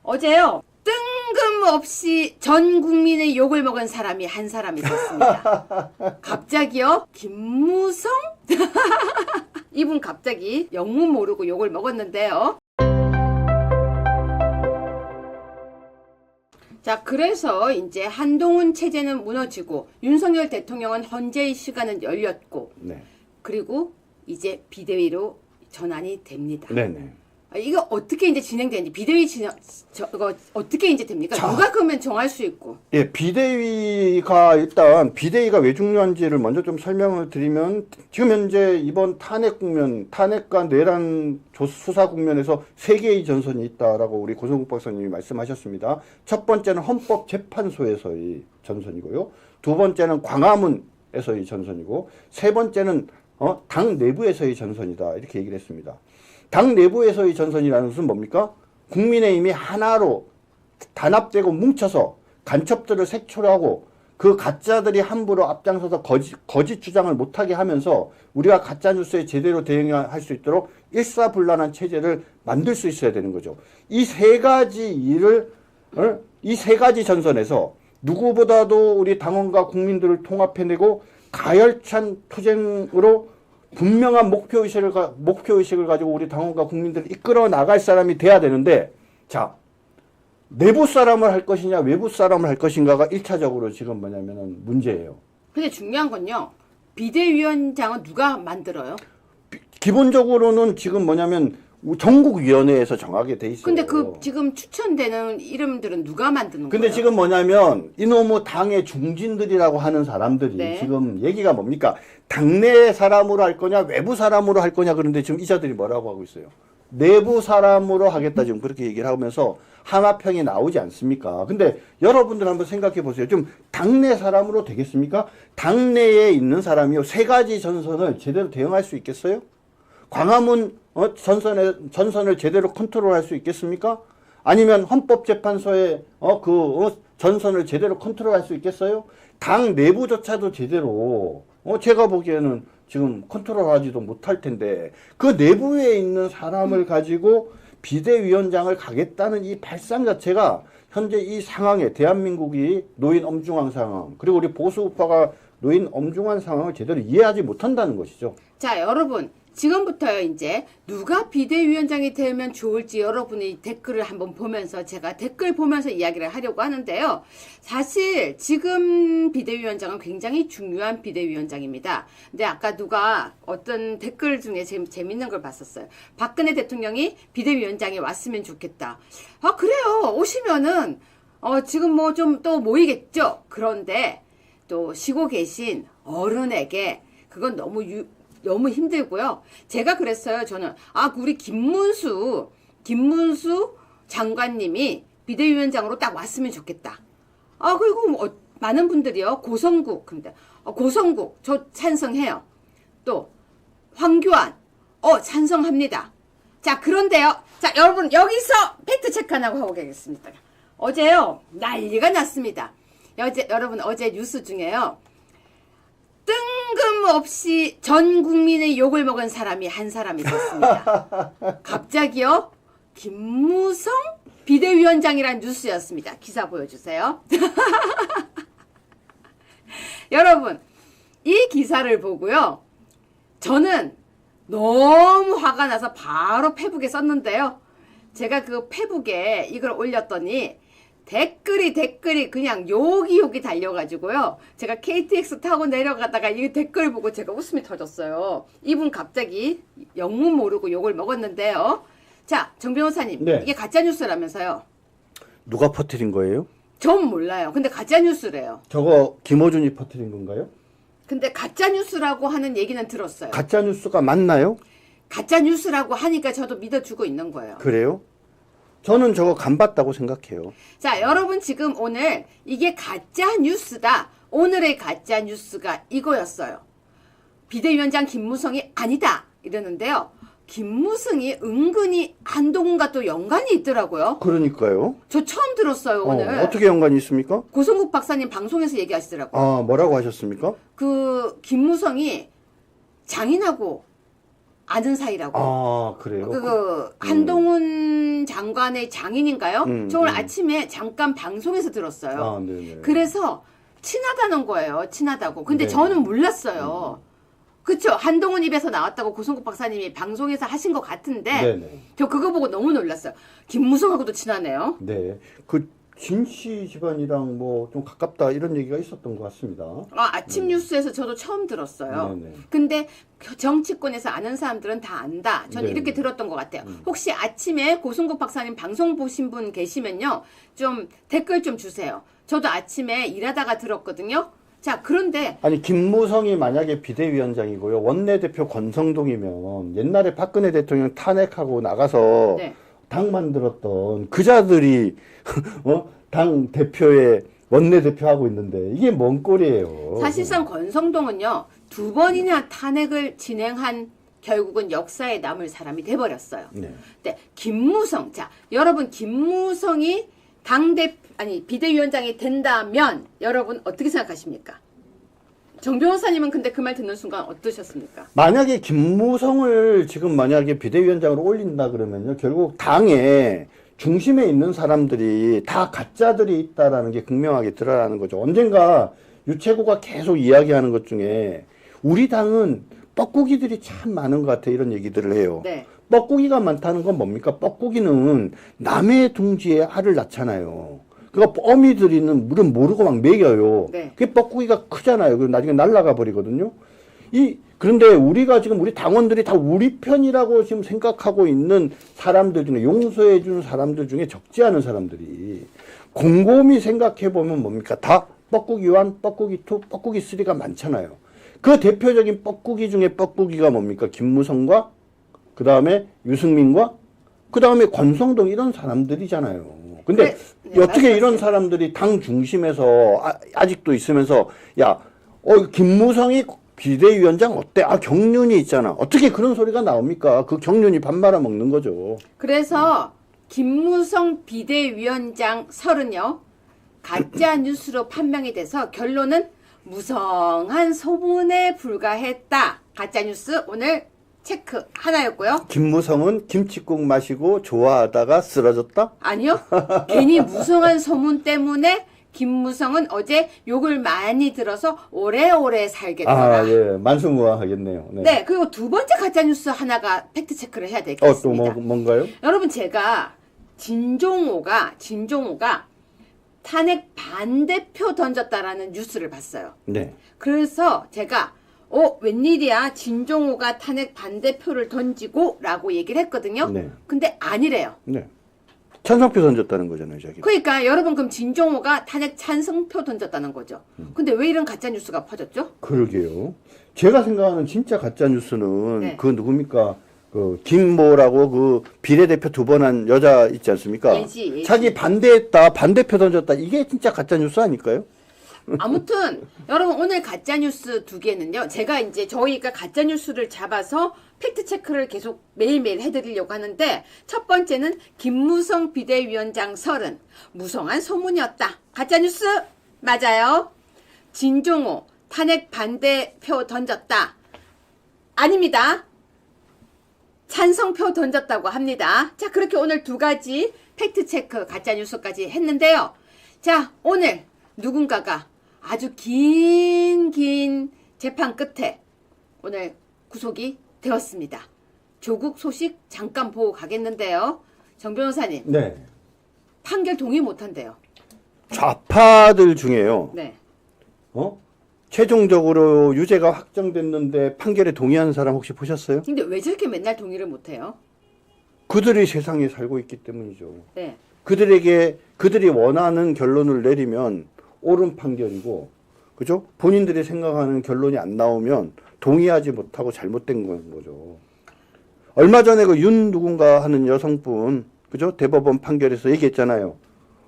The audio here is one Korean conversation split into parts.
어제요. 뜬금없이 전 국민의 욕을 먹은 사람이 한 사람이 있었습니다. 갑자기요. 김무성? 이분 갑자기 영문 모르고 욕을 먹었는데요. 자, 그래서 이제 한동훈 체제는 무너지고 윤석열 대통령은 헌재의 시간은 열렸고 네. 그리고 이제 비대위로 전환이 됩니다. 네네. 이거 어떻게 이제 진행되는지 비대위 저거 어떻게 이제 됩니까? 자, 누가 그러면 정할 수 있고. 예, 비대위가 일단 비대위가 왜 중요한지를 먼저 좀 설명을 드리면 지금 현재 이번 탄핵 국면, 탄핵과 내란 수사 국면에서 세 개의 전선이 있다라고 우리 고성국 박사님이 말씀하셨습니다. 첫 번째는 헌법재판소에서의 전선이고요. 두 번째는 광화문에서의 전선이고 세 번째는 당 내부에서의 전선이다 이렇게 얘기를 했습니다. 당 내부에서의 전선이라는 것은 뭡니까? 국민의힘이 하나로 단합되고 뭉쳐서 간첩들을 색출하고 그 가짜들이 함부로 앞장서서 거짓 주장을 못하게 하면서 우리가 가짜뉴스에 제대로 대응할 수 있도록 일사불란한 체제를 만들 수 있어야 되는 거죠. 이 세 가지 전선에서 누구보다도 우리 당원과 국민들을 통합해내고 가열찬 투쟁으로 분명한 목표의식을 가지고 우리 당원과 국민들을 이끌어 나갈 사람이 돼야 되는데, 자, 내부 사람을 할 것이냐, 외부 사람을 할 것인가가 1차적으로 지금 뭐냐면은 문제예요. 근데 중요한 건요. 비대위원장은 누가 만들어요? 기본적으로는 지금 뭐냐면 전국위원회에서 정하게 돼 있어요. 근데 그 지금 추천되는 이름들은 누가 만드는 근데 거예요? 지금 뭐냐면 이놈의 당의 중진들이라고 하는 사람들이 네. 지금 얘기가 뭡니까? 당내 사람으로 할 거냐 외부 사람으로 할 거냐. 그런데 지금 이자들이 뭐라고 하고 있어요? 내부 사람으로 하겠다 지금 그렇게 얘기를 하면서 하나평이 나오지 않습니까? 근데 여러분들 한번 생각해 보세요. 좀 당내 사람으로 되겠습니까? 당내에 있는 사람이요 세 가지 전선을 제대로 대응할 수 있겠어요? 광화문 전선을 제대로 컨트롤할 수 있겠습니까? 아니면 헌법재판소의 전선을 제대로 컨트롤할 수 있겠어요? 당 내부조차도 제대로 제가 보기에는 지금 컨트롤하지도 못할 텐데 그 내부에 있는 사람을 가지고 비대위원장을 가겠다는 이 발상 자체가 현재 이 상황에 대한민국이 놓인 엄중한 상황 그리고 우리 보수우파가 놓인 엄중한 상황을 제대로 이해하지 못한다는 것이죠. 자, 여러분. 지금부터요, 이제, 누가 비대위원장이 되면 좋을지 여러분이 댓글을 한번 보면서, 제가 댓글 보면서 이야기를 하려고 하는데요. 사실, 지금 비대위원장은 굉장히 중요한 비대위원장입니다. 근데 아까 누가 어떤 댓글 중에 재밌는 걸 봤었어요. 박근혜 대통령이 비대위원장이 왔으면 좋겠다. 아, 그래요. 오시면은, 지금 뭐 좀 또 모이겠죠. 그런데, 또 쉬고 계신 어른에게, 그건 너무 힘들고요. 제가 그랬어요. 저는 우리 김문수 장관님이 비대위원장으로 딱 왔으면 좋겠다. 그리고 뭐 많은 분들이요. 고성국 저 찬성해요. 또 황교안 찬성합니다. 자, 그런데요. 자, 여러분 여기서 팩트 체크 하나 하고 가겠습니다. 어제요. 난리가 났습니다. 여러분 어제 뉴스 중에요. 뜬금없이 전 국민의 욕을 먹은 사람이 한 사람이 있었습니다. 갑자기요. 김무성 비대위원장이라는 뉴스였습니다. 기사 보여주세요. 여러분 이 기사를 보고요. 저는 너무 화가 나서 바로 페북에 썼는데요. 제가 그 페북에 이걸 올렸더니 댓글이 그냥 욕이 달려가지고요. 제가 KTX 타고 내려가다가 이 댓글 보고 제가 웃음이 터졌어요. 이분 갑자기 영문 모르고 욕을 먹었는데요. 자, 정 변호사님. 네. 이게 가짜뉴스라면서요. 누가 퍼뜨린 거예요? 전 몰라요. 근데 가짜뉴스래요. 저거 김어준이 퍼뜨린 건가요? 근데 가짜뉴스라고 하는 얘기는 들었어요. 가짜뉴스가 맞나요? 가짜뉴스라고 하니까 저도 믿어주고 있는 거예요. 그래요? 저는 저거 간봤다고 생각해요. 자, 여러분 지금 오늘 이게 가짜 뉴스다. 오늘의 가짜 뉴스가 이거였어요. 비대위원장 김무성이 아니다. 이러는데요. 김무성이 은근히 한동훈과 또 연관이 있더라고요. 그러니까요. 저 처음 들었어요, 오늘. 어떻게 연관이 있습니까? 고성국 박사님 방송에서 얘기하시더라고요. 뭐라고 하셨습니까? 김무성이 장인하고 아는 사이라고. 아, 그래요? 한동훈 장관의 장인인가요? 저 오늘 아침에 잠깐 방송에서 들었어요. 아, 네네. 그래서 친하다는 거예요. 친하다고. 근데 네. 저는 몰랐어요. 그쵸? 한동훈 입에서 나왔다고 고성국 박사님이 방송에서 하신 것 같은데 네네. 저 그거 보고 너무 놀랐어요. 김무성하고도 친하네요. 네. 그 진씨 집안이랑 뭐 좀 가깝다 이런 얘기가 있었던 것 같습니다. 아침 뉴스에서 저도 처음 들었어요. 네네. 근데 정치권에서 아는 사람들은 다 안다. 저는 네네. 이렇게 들었던 것 같아요. 혹시 아침에 고승국 박사님 방송 보신 분 계시면요. 좀 댓글 좀 주세요. 저도 아침에 일하다가 들었거든요. 자, 그런데 아니 김무성이 만약에 비대위원장이고요. 원내대표 권성동이면 옛날에 박근혜 대통령 탄핵하고 나가서 네. 당 만들었던 그자들이 당 대표에 원내대표 하고 있는데 이게 뭔 꼴이에요. 사실상 권성동은요. 2번이나 탄핵을 진행한 결국은 역사에 남을 사람이 돼버렸어요. 네. 네, 김무성. 자, 여러분 김무성이 비대위원장이 된다면 여러분 어떻게 생각하십니까? 정 변호사님은 근데 그 말 듣는 순간 어떠셨습니까? 만약에 김무성을 지금 만약에 비대위원장으로 올린다 그러면요. 결국 당의 중심에 있는 사람들이 다 가짜들이 있다라는 게 극명하게 드러나는 거죠. 언젠가 유채구가 계속 이야기하는 것 중에 우리 당은 뻐꾸기들이 참 많은 것 같아 이런 얘기들을 해요. 네. 뻐꾸기가 많다는 건 뭡니까? 뻐꾸기는 남의 둥지에 알을 낳잖아요. 그러니까 어미들이는 물은 모르고 막 먹여요. 네. 그게 뻐꾸기가 크잖아요. 그리고 나중에 날아가 버리거든요. 그런데 우리가 지금 우리 당원들이 다 우리 편이라고 지금 생각하고 있는 사람들 중에 용서해 주는 사람들 중에 적지 않은 사람들이 곰곰이 생각해 보면 뭡니까? 다 뻐꾸기 1, 뻐꾸기 2, 뻐꾸기 3가 많잖아요. 그 대표적인 뻐꾸기 중에 뻐꾸기가 뭡니까? 김무성과 그 다음에 유승민과 그 다음에 권성동 이런 사람들이잖아요. 근데 어떻게 이런 사람들이 당 중심에서 아직도 있으면서 김무성이 비대위원장 어때? 경륜이 있잖아. 어떻게 그런 소리가 나옵니까? 그 경륜이 밥 말아 먹는 거죠. 그래서 김무성 비대위원장 설은요. 가짜 뉴스로 판명이 돼서 결론은 무성한 소문에 불과했다. 가짜 뉴스 오늘 체크 하나였고요. 김무성은 김칫국 마시고 좋아하다가 쓰러졌다? 아니요. 괜히 무성한 소문 때문에 김무성은 어제 욕을 많이 들어서 오래오래 살겠더라. 예. 만수무강하겠네요. 네. 네. 그리고 두 번째 가짜뉴스 하나가 팩트체크를 해야 되겠습니다. 또 뭔가요? 여러분 제가 진종호가 탄핵 반대표 던졌다라는 뉴스를 봤어요. 네. 그래서 제가 웬일이야 진종호가 탄핵 반대표를 던지고 라고 얘기를 했거든요. 네. 근데 아니래요. 네. 찬성표 던졌다는 거잖아요, 자기. 그러니까 여러분 그럼 진종호가 탄핵 찬성표 던졌다는 거죠. 근데 왜 이런 가짜 뉴스가 퍼졌죠? 그러게요. 제가 생각하는 진짜 가짜 뉴스는 네. 그 누굽니까? 그 김모라고 그 비례대표 2번 한 여자 있지 않습니까? 예지. 자기 반대했다, 반대표 던졌다. 이게 진짜 가짜 뉴스 아닐까요? 아무튼 여러분 오늘 가짜뉴스 2개는요. 제가 이제 저희가 가짜뉴스를 잡아서 팩트체크를 계속 매일매일 해드리려고 하는데 첫 번째는 김무성 비대위원장 설은 무성한 소문이었다. 가짜뉴스 맞아요. 진종호 탄핵 반대표 던졌다. 아닙니다. 찬성표 던졌다고 합니다. 자, 그렇게 오늘 2가지 팩트체크 가짜뉴스까지 했는데요. 자, 오늘 누군가가 아주 긴 재판 끝에 오늘 구속이 되었습니다. 조국 소식 잠깐 보고 가겠는데요. 정 변호사님. 네. 판결 동의 못한대요. 좌파들 중에요. 네. 최종적으로 유죄가 확정됐는데 판결에 동의하는 사람 혹시 보셨어요? 근데 왜 저렇게 맨날 동의를 못해요? 그들이 세상에 살고 있기 때문이죠. 네. 그들이 원하는 결론을 내리면 옳은 판결이고, 그죠? 본인들이 생각하는 결론이 안 나오면 동의하지 못하고 잘못된 거죠. 얼마 전에 그 윤 누군가 하는 여성분, 그죠? 대법원 판결에서 얘기했잖아요.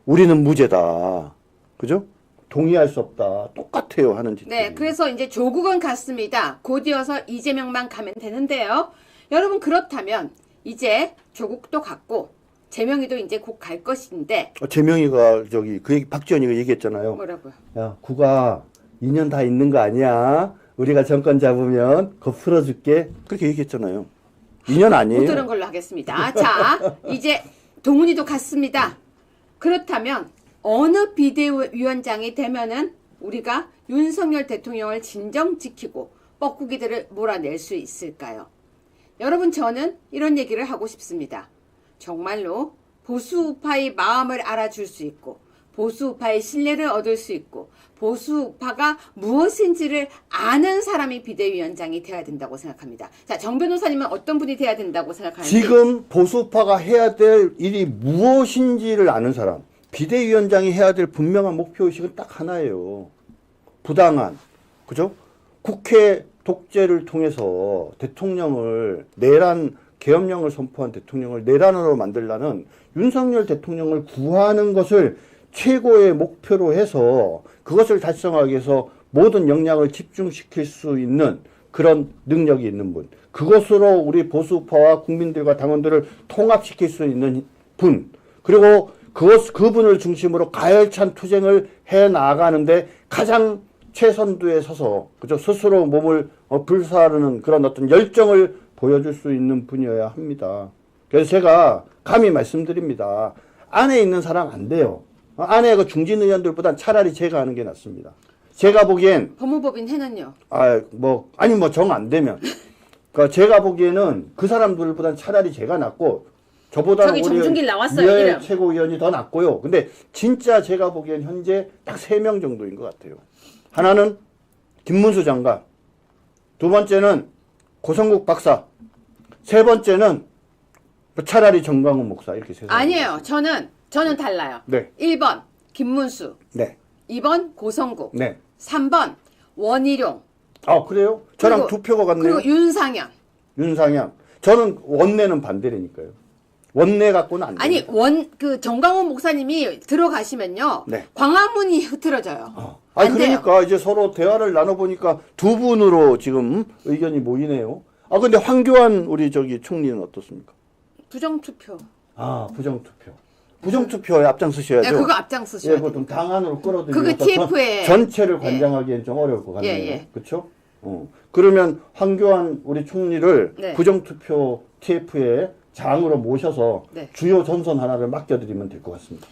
우리는 무죄다. 그죠? 동의할 수 없다. 똑같아요. 하는 짓. 네, 그래서 이제 조국은 갔습니다. 곧이어서 이재명만 가면 되는데요. 여러분 그렇다면 이제 조국도 갔고 재명이도 이제 곧 갈 것인데. 재명이가 그 얘기 박지원이가 얘기했잖아요. 뭐라고요? 야, 국아 2년 다 있는 거 아니야? 우리가 정권 잡으면 그거 풀어줄게. 그렇게 얘기했잖아요. 2년 아니에요. 못 들은 걸로 하겠습니다. 자, 이제 동훈이도 갔습니다. 그렇다면 어느 비대위원장이 되면은 우리가 윤석열 대통령을 진정 지키고 뻐꾸기들을 몰아낼 수 있을까요? 여러분, 저는 이런 얘기를 하고 싶습니다. 정말로 보수우파의 마음을 알아줄 수 있고 보수우파의 신뢰를 얻을 수 있고 보수우파가 무엇인지를 아는 사람이 비대위원장이 돼야 된다고 생각합니다. 자, 정 변호사님은 어떤 분이 돼야 된다고 생각하는지. 지금 보수파가 해야 될 일이 무엇인지를 아는 사람. 비대위원장이 해야 될 분명한 목표의식은 딱 하나예요. 부당한, 그죠? 국회 독재를 통해서 대통령을 내란, 계엄령을 선포한 대통령을 내란으로 만들라는 윤석열 대통령을 구하는 것을 최고의 목표로 해서 그것을 달성하기 위해서 모든 역량을 집중시킬 수 있는 그런 능력이 있는 분. 그것으로 우리 보수파와 국민들과 당원들을 통합시킬 수 있는 분. 그리고 그분을 중심으로 가열찬 투쟁을 해 나가는데 가장 최선두에 서서, 그죠? 스스로 몸을 불사르는 그런 어떤 열정을 보여줄 수 있는 분이어야 합니다. 그래서 제가 감히 말씀드립니다. 안에 있는 사람 안 돼요. 안에 그 중진 의원들보단 차라리 제가 하는 게 낫습니다. 제가 보기엔 법무법인 해는요. 정 안 되면 그러니까 제가 보기에는 그 사람들보단 차라리 제가 낫고 저보다는 저기 정준길 나왔어요. 미래 이름. 최고위원이 더 낫고요. 근데 진짜 제가 보기엔 현재 딱 3명 정도인 것 같아요. 하나는 김문수 장관, 두 번째는 고성국 박사, 세 번째는 차라리 정광훈 목사 이렇게 세 사람. 아니에요. 저는 달라요. 네. 1번 김문수, 네. 2번 고성국, 네. 3번 원희룡. 아, 그래요? 저랑 그리고- 두 표가 같네요. 그리고 윤상현. 윤상향. 저는 원내는 반대라니까요. 원내 갖고는 안 돼요. 아니 정광훈 목사님이 들어가시면요. 네. 광화문이 흐트러져요. 아니 안 돼요. 그러니까 이제 서로 대화를 나눠보니까 두 분으로 지금 의견이 모이네요. 아 근데 황교안 우리 총리는 어떻습니까? 부정투표. 아 부정투표. 부정투표에 앞장서셔야죠. 네, 그거 앞장서셔야 예, 돼요. 그거 좀 당 안으로 끌어들여서 그거 TF 에 전체를 관장하기엔 좀 어려울 것 같네요. 예. 그렇죠? 그러면 황교안 우리 총리를 네. 부정투표 TF에 장으로 모셔서 네. 주요 전선 하나를 맡겨드리면 될 것 같습니다.